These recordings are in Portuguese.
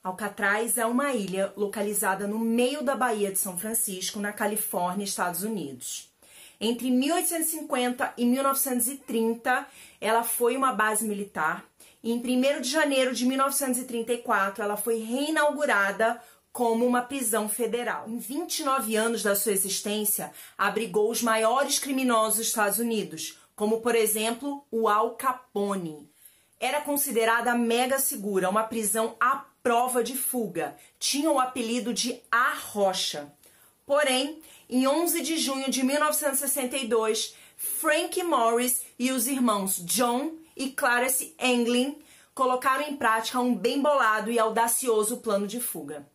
Alcatraz é uma ilha localizada no meio da Baía de São Francisco, na Califórnia, Estados Unidos. Entre 1850 e 1930, ela foi uma base militar e em 1º de janeiro de 1934, ela foi reinaugurada como uma prisão federal. Em 29 anos da sua existência, abrigou os maiores criminosos dos Estados Unidos, como, por exemplo, o Al Capone. Era considerada mega segura, uma prisão à prova de fuga. Tinha o apelido de A Rocha. Porém, em 11 de junho de 1962, Frank Morris e os irmãos John e Clarence Anglin colocaram em prática um bem bolado e audacioso plano de fuga.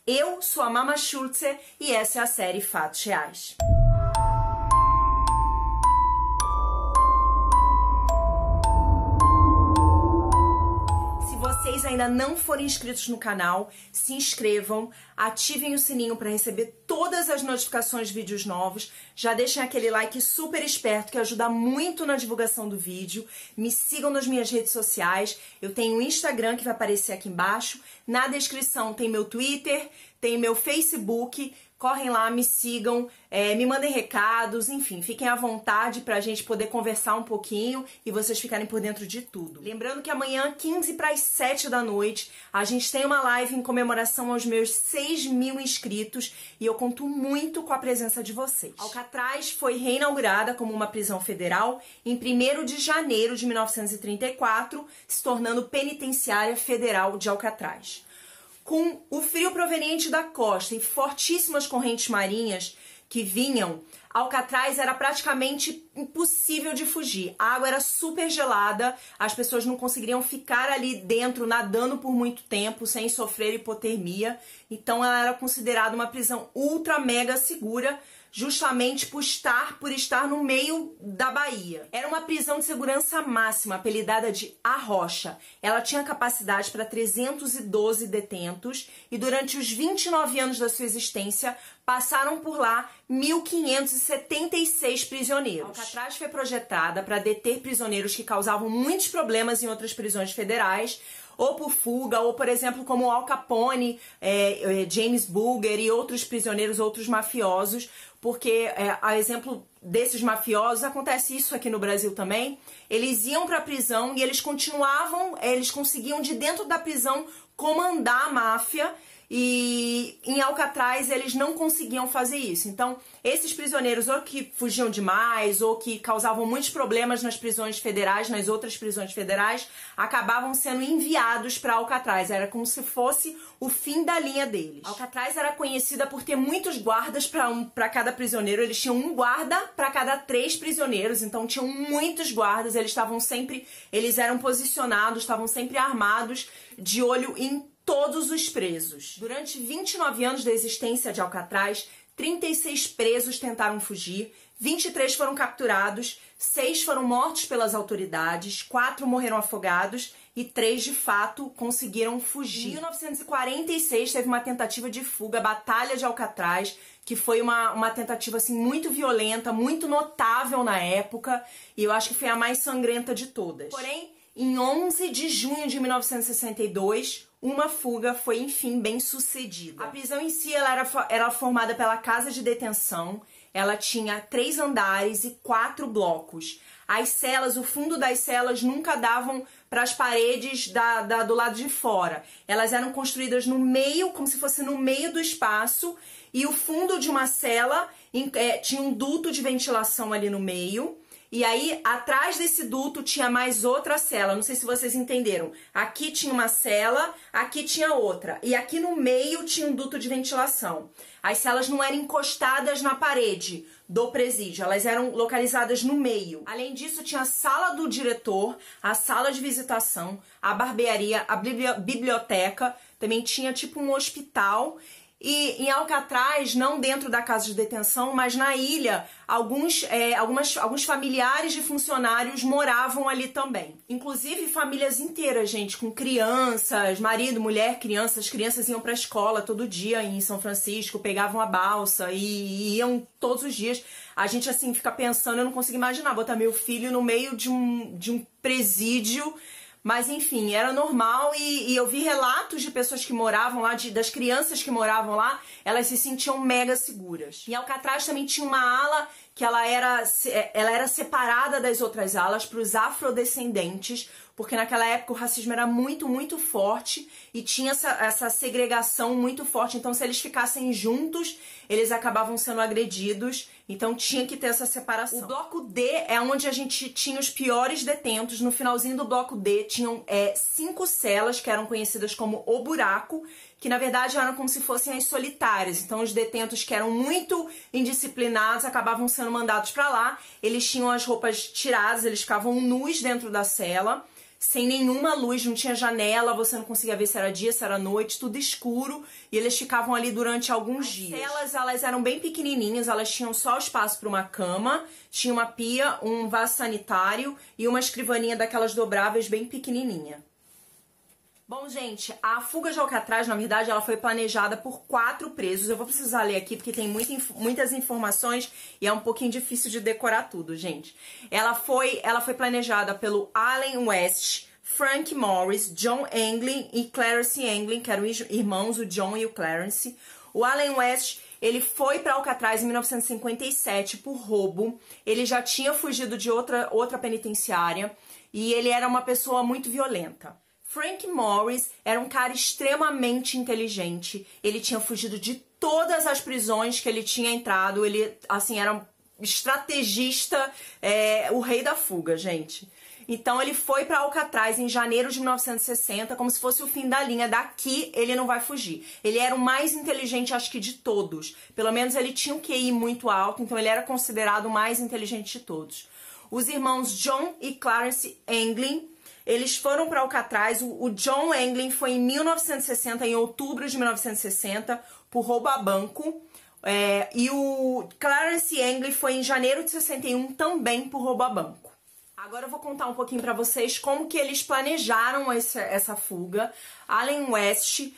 Eu sou a Mama Schultze e essa é a série Fatos Reais. Se vocês ainda não forem inscritos no canal, se inscrevam, ativem o sininho para receber todas as notificações de vídeos novos, já deixem aquele like super esperto que ajuda muito na divulgação do vídeo, me sigam nas minhas redes sociais, eu tenho o Instagram que vai aparecer aqui embaixo, na descrição tem meu Twitter, tem meu Facebook, correm lá, me sigam, me mandem recados, enfim, fiquem à vontade pra gente poder conversar um pouquinho e vocês ficarem por dentro de tudo. Lembrando que amanhã, 15 para as 7 da noite, a gente tem uma live em comemoração aos meus 6.000 inscritos e eu conto muito com a presença de vocês. Alcatraz foi reinaugurada como uma prisão federal em 1º de janeiro de 1934, se tornando penitenciária federal de Alcatraz. Com o frio proveniente da costa e fortíssimas correntes marinhas que vinham, Alcatraz era praticamente impossível de fugir. A água era super gelada, as pessoas não conseguiriam ficar ali dentro nadando por muito tempo sem sofrer hipotermia. Então ela era considerada uma prisão ultra mega segura, justamente por estar no meio da Bahia. Era uma prisão de segurança máxima, apelidada de A Rocha. Ela tinha capacidade para 312 detentos e durante os 29 anos da sua existência passaram por lá 1.576 prisioneiros. Alcatraz foi projetada para deter prisioneiros que causavam muitos problemas em outras prisões federais, ou por fuga, ou por exemplo como Al Capone, James Bulger e outros prisioneiros, outros mafiosos, porque a exemplo desses mafiosos, acontece isso aqui no Brasil também, eles iam para a prisão e eles conseguiam de dentro da prisão comandar a máfia, e em Alcatraz eles não conseguiam fazer isso. Então, esses prisioneiros ou que fugiam demais ou que causavam muitos problemas nas prisões federais, nas outras prisões federais, acabavam sendo enviados para Alcatraz. Era como se fosse o fim da linha deles. Alcatraz era conhecida por ter muitos guardas para cada prisioneiro. Eles tinham um guarda para cada 3 prisioneiros, então tinham muitos guardas. Eles eram posicionados, estavam sempre armados, de olho em todos os presos. Durante 29 anos da existência de Alcatraz, 36 presos tentaram fugir, 23 foram capturados, 6 foram mortos pelas autoridades, 4 morreram afogados e 3 de fato conseguiram fugir. Em 1946 teve uma tentativa de fuga, a Batalha de Alcatraz, que foi uma tentativa assim, muito violenta, muito notável na época, e eu acho que foi a mais sangrenta de todas. Porém, em 11 de junho de 1962, uma fuga foi, enfim, bem sucedida. A prisão em si era formada pela casa de detenção, ela tinha 3 andares e 4 blocos. As celas, o fundo das celas nunca davam para as paredes do lado de fora. Elas eram construídas no meio, como se fosse no meio do espaço, e o fundo de uma cela tinha um duto de ventilação ali no meio. E aí, atrás desse duto tinha mais outra cela. Não sei se vocês entenderam. Aqui tinha uma cela, aqui tinha outra. E aqui no meio tinha um duto de ventilação. As celas não eram encostadas na parede do presídio, elas eram localizadas no meio. Além disso, tinha a sala do diretor, a sala de visitação, a barbearia, a biblioteca. Também tinha tipo um hospital. E em Alcatraz, não dentro da casa de detenção, mas na ilha, alguns familiares de funcionários moravam ali também. Inclusive famílias inteiras, gente, com crianças, marido, mulher, crianças. As crianças iam para a escola todo dia em São Francisco, pegavam a balsa e iam todos os dias. A gente assim fica pensando, eu não consigo imaginar, botar meu filho no meio de um presídio Mas enfim, era normal e eu vi relatos de pessoas que moravam lá, das crianças que moravam lá, elas se sentiam mega seguras. Em Alcatraz também tinha uma ala que ela era separada das outras alas para os afrodescendentes, porque naquela época o racismo era muito, muito forte e tinha essa segregação muito forte. Então, se eles ficassem juntos, eles acabavam sendo agredidos. Então, tinha que ter essa separação. O bloco D é onde a gente tinha os piores detentos. No finalzinho do bloco D, tinham 5 celas que eram conhecidas como o buraco, que na verdade eram como se fossem as solitárias. Então, os detentos que eram muito indisciplinados acabavam sendo mandados para lá. Eles tinham as roupas tiradas, eles ficavam nus dentro da cela, sem nenhuma luz, não tinha janela, você não conseguia ver se era dia, se era noite, tudo escuro, e eles ficavam ali durante alguns dias. As celas, elas eram bem pequenininhas, elas tinham só espaço para uma cama, tinha uma pia, um vaso sanitário e uma escrivaninha daquelas dobráveis bem pequenininha. Bom, gente, a fuga de Alcatraz, na verdade, ela foi planejada por 4 presos. Eu vou precisar ler aqui porque tem muitas informações e é um pouquinho difícil de decorar tudo, gente. Ela foi planejada pelo Allen West, Frank Morris, John Anglin e Clarence Anglin, que eram irmãos, o John e o Clarence. O Allen West, ele foi para Alcatraz em 1957 por roubo. Ele já tinha fugido de outra penitenciária e ele era uma pessoa muito violenta. Frank Morris era um cara extremamente inteligente. Ele tinha fugido de todas as prisões que ele tinha entrado. Ele, assim, era um estrategista, o rei da fuga, gente. Então, ele foi para Alcatraz em janeiro de 1960, como se fosse o fim da linha. Daqui, ele não vai fugir. Ele era o mais inteligente, acho que, de todos. Pelo menos, ele tinha um QI muito alto, então ele era considerado o mais inteligente de todos. Os irmãos John e Clarence Anglin, eles foram para Alcatraz. O John Anglin foi em 1960, em outubro de 1960, por roubo a banco. E o Clarence Anglin foi em janeiro de 61, também por roubo a banco. Agora eu vou contar um pouquinho pra vocês como que eles planejaram essa fuga. Allen West,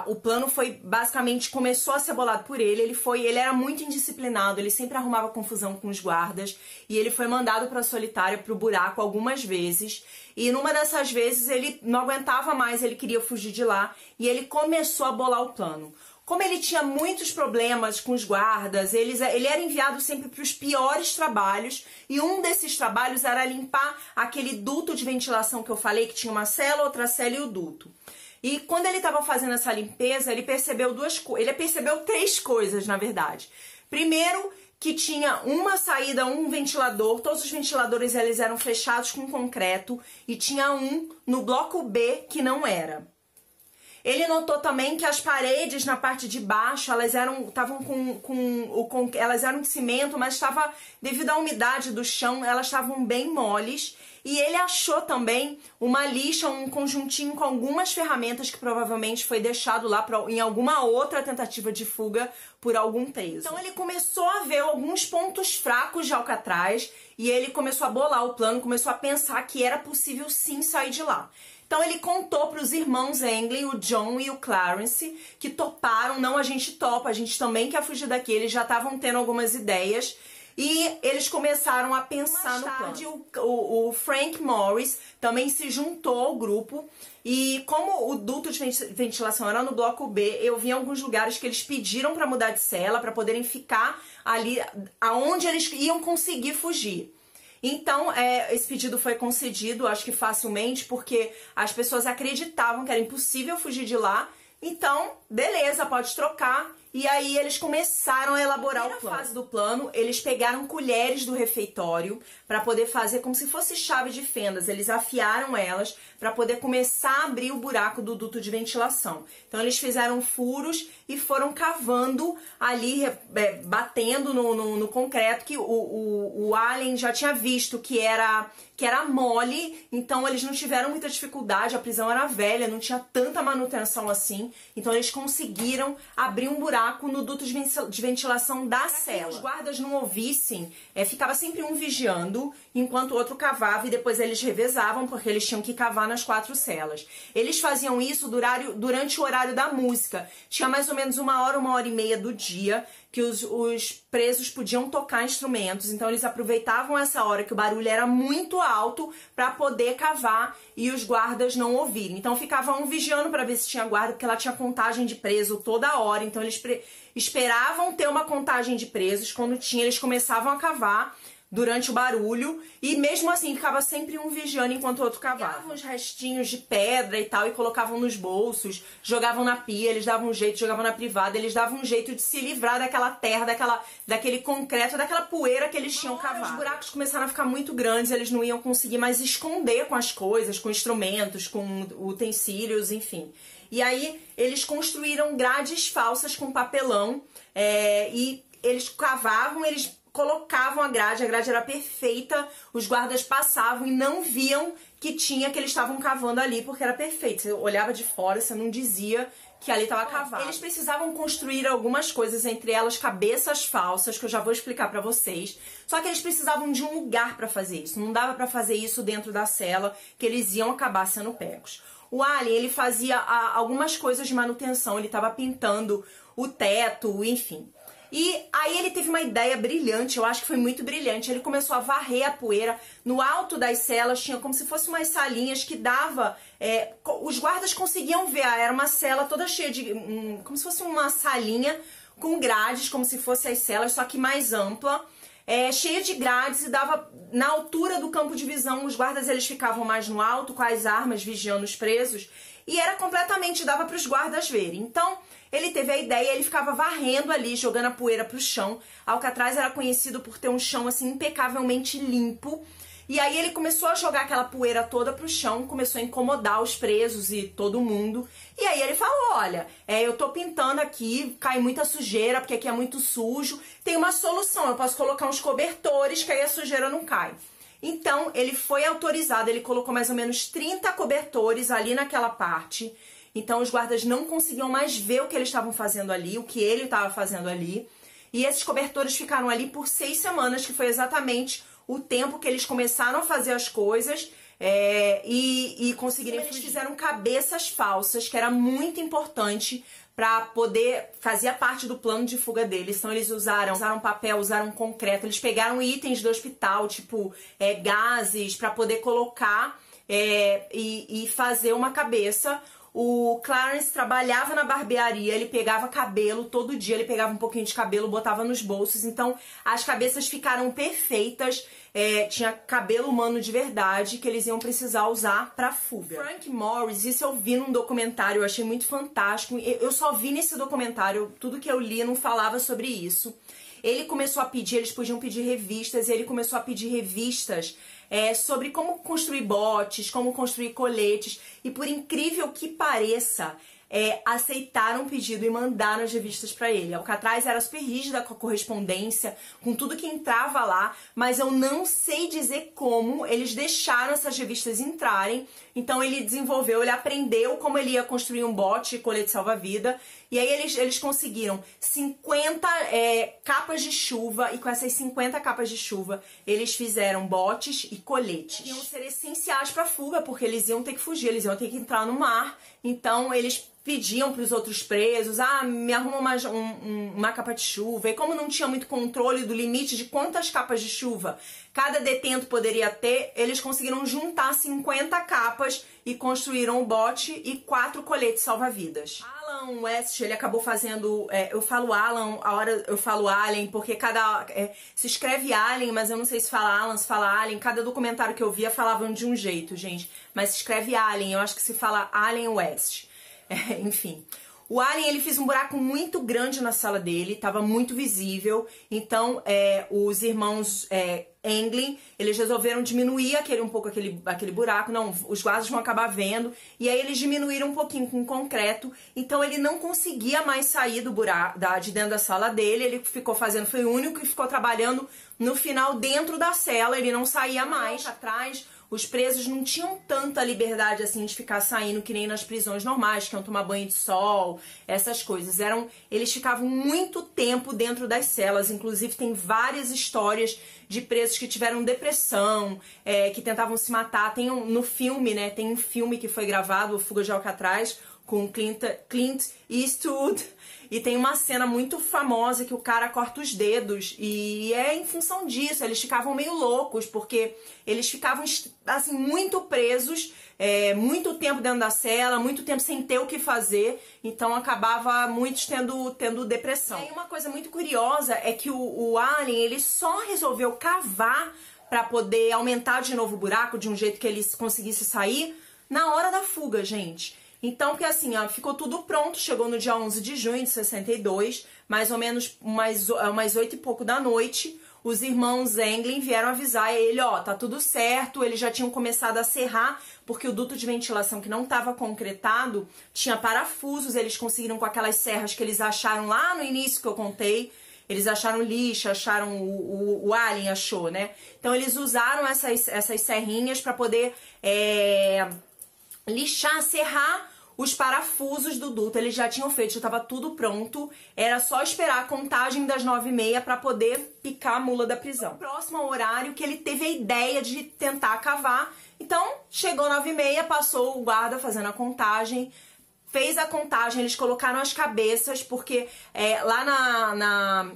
o plano foi, basicamente, começou a ser bolado por ele. Ele era muito indisciplinado, ele sempre arrumava confusão com os guardas. E ele foi mandado pra solitária, pro buraco, algumas vezes. E numa dessas vezes ele não aguentava mais, ele queria fugir de lá. E ele começou a bolar o plano. Como ele tinha muitos problemas com os guardas, ele era enviado sempre para os piores trabalhos, e um desses trabalhos era limpar aquele duto de ventilação que eu falei, que tinha uma cela, outra cela e o duto. E quando ele estava fazendo essa limpeza, ele percebeu 3 coisas, na verdade. Primeiro, que tinha uma saída, um ventilador, todos os ventiladores eles eram fechados com concreto, e tinha um no bloco B que não era. Ele notou também que as paredes na parte de baixo, elas eram de cimento, mas devido à umidade do chão, elas estavam bem moles. E ele achou também uma lixa, um conjuntinho com algumas ferramentas que provavelmente foi deixado lá em alguma outra tentativa de fuga por algum preso. Então ele começou a ver alguns pontos fracos de Alcatraz e ele começou a bolar o plano, começou a pensar que era possível sim sair de lá. Então ele contou para os irmãos Anglin, o John e o Clarence, que toparam. Não, a gente topa, a gente também quer fugir daqui. Eles já estavam tendo algumas ideias e eles começaram a pensar no plano. Mais tarde, o Frank Morris também se juntou ao grupo. E como o duto de ventilação era no bloco B, eu vi em alguns lugares que eles pediram para mudar de cela, para poderem ficar ali aonde eles iam conseguir fugir. Então, esse pedido foi concedido, acho que facilmente, porque as pessoas acreditavam que era impossível fugir de lá. Então, beleza, pode trocar. E aí eles começaram a elaborar o plano. Na primeira fase do plano, eles pegaram colheres do refeitório para poder fazer como se fosse chave de fendas. Eles afiaram elas para poder começar a abrir o buraco do duto de ventilação. Então eles fizeram furos e foram cavando ali, batendo no concreto, que o Allen já tinha visto que era mole, então eles não tiveram muita dificuldade, a prisão era velha, não tinha tanta manutenção assim, então eles conseguiram abrir um buraco no duto de ventilação da cela. Para que os guardas não ouvissem, ficava sempre um vigiando enquanto o outro cavava, e depois eles revezavam, porque eles tinham que cavar nas 4 celas. Eles faziam isso durante o horário da música. Tinha mais ou menos 1 hora e meia do dia que os presos podiam tocar instrumentos, então eles aproveitavam essa hora que o barulho era muito alto para poder cavar e os guardas não ouvirem. Então ficava um vigiando para ver se tinha guarda, porque ela tinha contagem de preso toda hora, então eles esperavam ter uma contagem de presos. Quando tinha, eles começavam a cavar durante o barulho, e mesmo assim ficava sempre um vigiando enquanto o outro cavava. Pegavam os restinhos de pedra e tal e colocavam nos bolsos, jogavam na pia, eles davam um jeito, jogavam na privada, eles davam um jeito de se livrar daquela terra, daquele concreto, daquela poeira que eles tinham cavado. Os buracos começaram a ficar muito grandes, eles não iam conseguir mais esconder com as coisas, com instrumentos, com utensílios, enfim. E aí eles construíram grades falsas com papelão, e eles cavavam, eles colocavam a grade era perfeita, os guardas passavam e não viam que eles estavam cavando ali, porque era perfeito. Você olhava de fora, você não dizia que ali estava cavado. Eles precisavam construir algumas coisas, entre elas cabeças falsas, que eu já vou explicar pra vocês. Só que eles precisavam de um lugar pra fazer isso. Não dava pra fazer isso dentro da cela, que eles iam acabar sendo pegos. O Allen, ele fazia algumas coisas de manutenção, ele estava pintando o teto, enfim. E aí ele teve uma ideia brilhante, eu acho que foi muito brilhante. Ele começou a varrer a poeira. No alto das celas tinha como se fossem umas salinhas que dava... os guardas conseguiam ver, era uma cela toda cheia de... como se fosse uma salinha com grades, como se fossem as celas, só que mais ampla. Cheia de grades, e dava na altura do campo de visão. Os guardas, eles ficavam mais no alto com as armas vigiando os presos, e era completamente, dava para os guardas verem. Então ele teve a ideia, ele ficava varrendo ali, jogando a poeira pro chão. Alcatraz era conhecido por ter um chão assim impecavelmente limpo. E aí ele começou a jogar aquela poeira toda pro chão, começou a incomodar os presos e todo mundo. E aí ele falou, olha, eu tô pintando aqui, cai muita sujeira, porque aqui é muito sujo. Tem uma solução, eu posso colocar uns cobertores, que aí a sujeira não cai. Então ele foi autorizado, ele colocou mais ou menos 30 cobertores ali naquela parte. Então os guardas não conseguiam mais ver o que eles estavam fazendo ali, o que ele estava fazendo ali. E esses cobertores ficaram ali por 6 semanas, que foi exatamente o tempo que eles começaram a fazer as coisas e conseguiram. Eles fizeram cabeças falsas, que era muito importante para poder fazer parte do plano de fuga deles. Então eles usaram papel, usaram concreto, eles pegaram itens do hospital, tipo gases, para poder colocar e fazer uma cabeça. O Clarence trabalhava na barbearia, ele pegava cabelo todo dia, ele pegava um pouquinho de cabelo, botava nos bolsos, então as cabeças ficaram perfeitas, tinha cabelo humano de verdade que eles iam precisar usar pra fuga. Frank Morris, isso eu vi num documentário, eu achei muito fantástico, eu só vi nesse documentário, tudo que eu li não falava sobre isso. Ele começou a pedir, eles podiam pedir revistas, e ele começou a pedir revistas sobre como construir botes, como construir coletes, e por incrível que pareça, aceitaram o pedido e mandaram as revistas para ele. Alcatraz era super rígida com a correspondência, com tudo que entrava lá, mas eu não sei dizer como eles deixaram essas revistas entrarem. Então ele desenvolveu, ele aprendeu como ele ia construir um bote, colete salva-vida, e aí eles conseguiram 50 capas de chuva, e com essas 50 capas de chuva eles fizeram botes e coletes. Iam ser essenciais para a fuga, porque eles iam ter que fugir, eles iam ter que entrar no mar, então eles pediam para os outros presos, me arruma uma capa de chuva. E como não tinha muito controle do limite de quantas capas de chuva cada detento poderia ter, eles conseguiram juntar 50 capas e construíram um bote e 4 coletes salva-vidas. Alan West, ele acabou fazendo... eu falo Alan, a hora eu falo Allen, porque se escreve Allen, mas eu não sei se fala Alan, se fala Allen. Cada documentário que eu via falavam de um jeito, gente. Mas se escreve Allen, eu acho que se fala Allen West. Enfim, o Allen, ele fez um buraco muito grande na sala dele, estava muito visível, então os irmãos Englin, eles resolveram diminuir aquele buraco. Não, os guardas vão acabar vendo, e aí eles diminuíram um pouquinho com concreto, então ele não conseguia mais sair do buraco, de dentro da sala dele. Ele ficou fazendo, foi o único que ficou trabalhando no final dentro da cela, ele não saía mais. Atrás, os presos não tinham tanta liberdade assim de ficar saindo que nem nas prisões normais, que iam tomar banho de sol, essas coisas. Eles ficavam muito tempo dentro das celas, inclusive tem várias histórias de presos que tiveram depressão, que tentavam se matar. No filme, né, tem um filme que foi gravado, O Fuga de Alcatraz, com Clint Eastwood, e tem uma cena muito famosa que o cara corta os dedos, e é em função disso, eles ficavam meio loucos, porque eles ficavam, assim, muito presos, muito tempo dentro da cela, muito tempo sem ter o que fazer, então acabava muitos tendo depressão. E uma coisa muito curiosa é que o Allen, ele só resolveu cavar para poder aumentar de novo o buraco, de um jeito que ele conseguisse sair, na hora da fuga, gente. Então, porque assim, ó, ficou tudo pronto, chegou no dia 11 de junho de 62, mais ou menos umas 8 e pouco da noite, os irmãos Englin vieram avisar ele, ó, tá tudo certo, eles já tinham começado a serrar, porque o duto de ventilação que não estava concretado tinha parafusos, eles conseguiram com aquelas serras que eles acharam lá no início que eu contei, eles acharam lixo, acharam, o Allen achou, né? Então eles usaram essas serrinhas para poder lixar, serrar os parafusos do duto. Eles já tinham feito, já estava tudo pronto, era só esperar a contagem das 9h30 para poder picar a mula da prisão. Próximo ao horário que ele teve a ideia de tentar cavar, então chegou 9h30, passou o guarda fazendo a contagem, fez a contagem, eles colocaram as cabeças, porque lá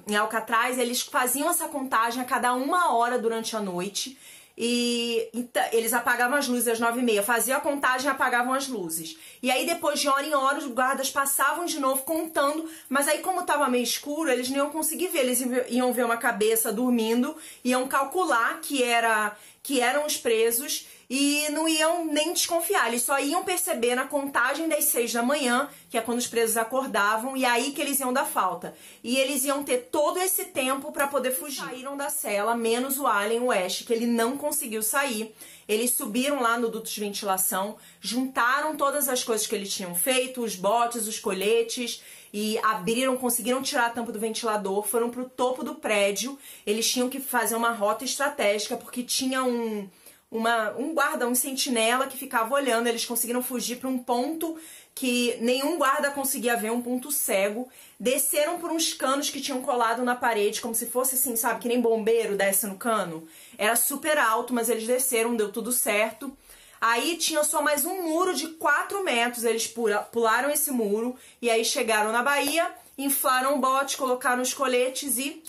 em Alcatraz eles faziam essa contagem a cada 1 hora durante a noite. E eles apagavam as luzes às 9h30, faziam a contagem e apagavam as luzes. E aí depois de hora em hora os guardas passavam de novo contando, mas aí como estava meio escuro, eles não iam conseguir ver, eles iam ver uma cabeça dormindo, iam calcular que eram os presos e não iam nem desconfiar, eles só iam perceber na contagem das 6 da manhã, que é quando os presos acordavam, e aí que eles iam dar falta. E eles iam ter todo esse tempo para poder fugir. Saíram da cela, menos o Allen West, que ele não conseguiu sair. Eles subiram lá no duto de ventilação, juntaram todas as coisas que eles tinham feito, os botes, os coletes, e abriram, conseguiram tirar a tampa do ventilador, foram pro topo do prédio. Eles tinham que fazer uma rota estratégica, porque tinha um guarda, um sentinela que ficava olhando. Eles conseguiram fugir para um ponto que nenhum guarda conseguia ver, um ponto cego. Desceram por uns canos que tinham colado na parede, como se fosse assim, sabe, que nem bombeiro desce no cano. Era super alto, mas eles desceram, deu tudo certo. Aí tinha só mais um muro de 4 metros, eles pularam esse muro e aí chegaram na Bahia, inflaram o bote, colocaram os coletes e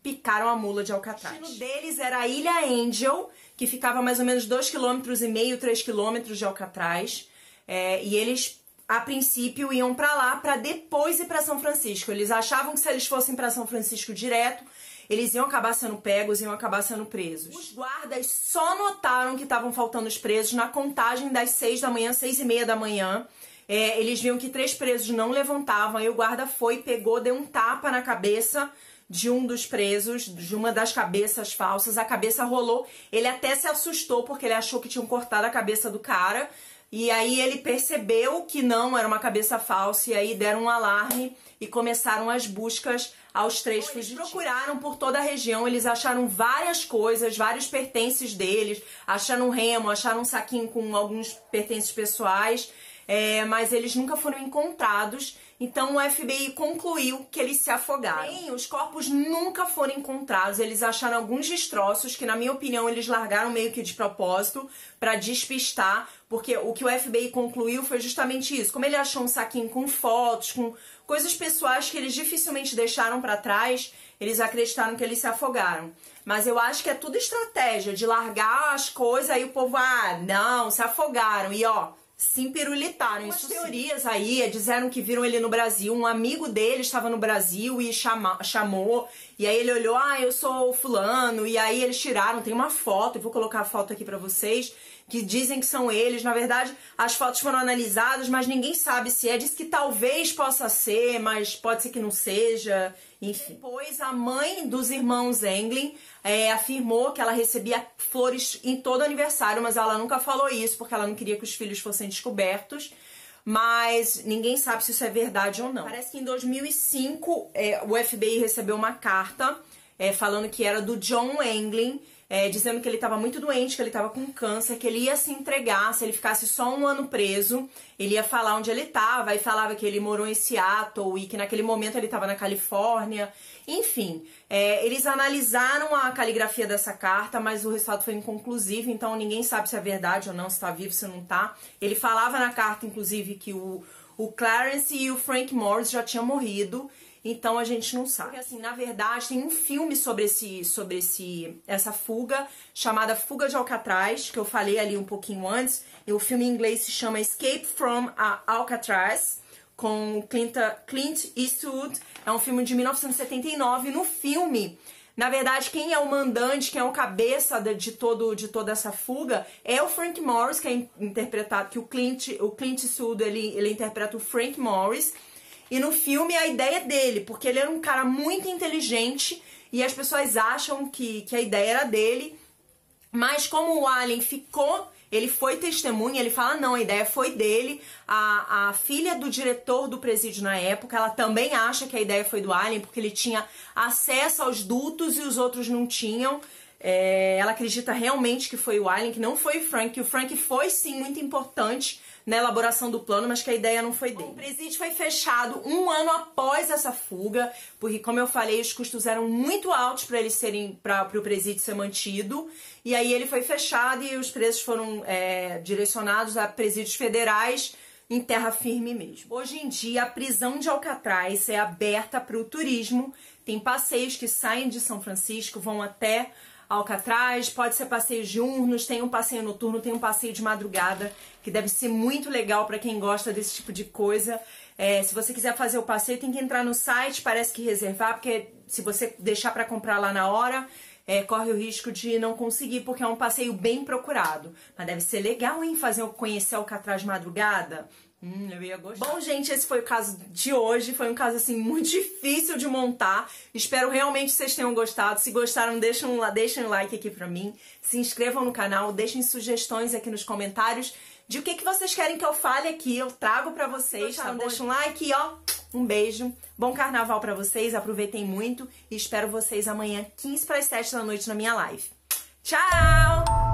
picaram a mula de Alcatraz. O destino deles era a Ilha Angel, que ficava mais ou menos 2,5 km, 3 km de Alcatraz, e eles, a princípio, iam pra lá pra depois ir pra São Francisco. Eles achavam que se eles fossem pra São Francisco direto, eles iam acabar sendo pegos, iam acabar sendo presos. Os guardas só notaram que estavam faltando os presos na contagem das 6 da manhã, 6h30 da manhã. Eles viam que 3 presos não levantavam, aí o guarda foi, pegou, deu um tapa na cabeça de um dos presos, de uma das cabeças falsas. A cabeça rolou, ele até se assustou porque ele achou que tinham cortado a cabeça do cara, e aí ele percebeu que não, era uma cabeça falsa, e aí deram um alarme e começaram as buscas aos 3 fugitivos. Eles procuraram por toda a região, eles acharam várias coisas, vários pertences deles, acharam um remo, acharam um saquinho com alguns pertences pessoais, mas eles nunca foram encontrados. Então o FBI concluiu que eles se afogaram. Porém, os corpos nunca foram encontrados. Eles acharam alguns destroços que, na minha opinião, eles largaram meio que de propósito para despistar, porque o que o FBI concluiu foi justamente isso. Como ele achou um saquinho com fotos, com coisas pessoais que eles dificilmente deixaram para trás, eles acreditaram que eles se afogaram. Mas eu acho que é tudo estratégia de largar as coisas, aí o povo, não, se afogaram. E ó, se empirulitaram. As teorias aí disseram que viram ele no Brasil, um amigo dele estava no Brasil e chamou, e aí ele olhou, eu sou fulano, e aí eles tiraram, tem uma foto, eu vou colocar a foto aqui pra vocês, que dizem que são eles. Na verdade, as fotos foram analisadas, mas ninguém sabe se é. Diz que talvez possa ser, mas pode ser que não seja, enfim. Depois, a mãe dos irmãos Englin afirmou que ela recebia flores em todo aniversário, mas ela nunca falou isso, porque ela não queria que os filhos fossem descobertos. Mas ninguém sabe se isso é verdade ou não. Parece que em 2005, o FBI recebeu uma carta falando que era do John Englin, dizendo que ele estava muito doente, que ele estava com câncer, que ele ia se entregar se ele ficasse só 1 ano preso. Ele ia falar onde ele estava, e falava que ele morou em Seattle e que naquele momento ele estava na Califórnia. Enfim, eles analisaram a caligrafia dessa carta, mas o resultado foi inconclusivo, então ninguém sabe se é verdade ou não, se está vivo, se não está. Ele falava na carta, inclusive, que o Clarence e o Frank Morris já tinham morrido. Então a gente não sabe. Porque, assim, na verdade, tem um filme sobre essa fuga, chamada Fuga de Alcatraz, que eu falei ali um pouquinho antes. E o filme em inglês se chama Escape from Alcatraz, com Clint Eastwood. É um filme de 1979. No filme, na verdade, quem é o mandante, quem é o cabeça de toda essa fuga é o Frank Morris, que é interpretado, que o Clint Eastwood, ele interpreta o Frank Morris. E no filme a ideia é dele, porque ele era um cara muito inteligente e as pessoas acham que a ideia era dele. Mas como o Allen ele foi testemunha, ele fala, não, a ideia foi dele. A filha do diretor do presídio na época, ela também acha que a ideia foi do Allen, porque ele tinha acesso aos dutos e os outros não tinham. Ela acredita realmente que foi o Allen, que não foi o Frank, que o Frank foi sim muito importante na elaboração do plano, mas que a ideia não foi dele. O presídio foi fechado 1 ano após essa fuga, porque, como eu falei, os custos eram muito altos para o presídio ser mantido, e aí ele foi fechado e os presos foram direcionados a presídios federais em terra firme mesmo. Hoje em dia, a prisão de Alcatraz é aberta para o turismo, tem passeios que saem de São Francisco, vão até Alcatraz, pode ser passeios diurnos, tem um passeio noturno, tem um passeio de madrugada, que deve ser muito legal para quem gosta desse tipo de coisa. Se você quiser fazer o passeio, tem que entrar no site, parece que reservar, porque se você deixar para comprar lá na hora, corre o risco de não conseguir, porque é um passeio bem procurado. Mas deve ser legal, hein, conhecer Alcatraz de madrugada. Eu ia gostar. Bom, gente, esse foi o caso de hoje. Foi um caso, assim, muito difícil de montar. Espero realmente que vocês tenham gostado. Se gostaram, deixem um like aqui pra mim. Se inscrevam no canal, deixem sugestões aqui nos comentários de o que vocês querem que eu fale aqui. Eu trago pra vocês, tá bom? Deixa um like, ó. Um beijo. Bom carnaval pra vocês. Aproveitem muito. E espero vocês amanhã, 7:15 na noite, na minha live. Tchau!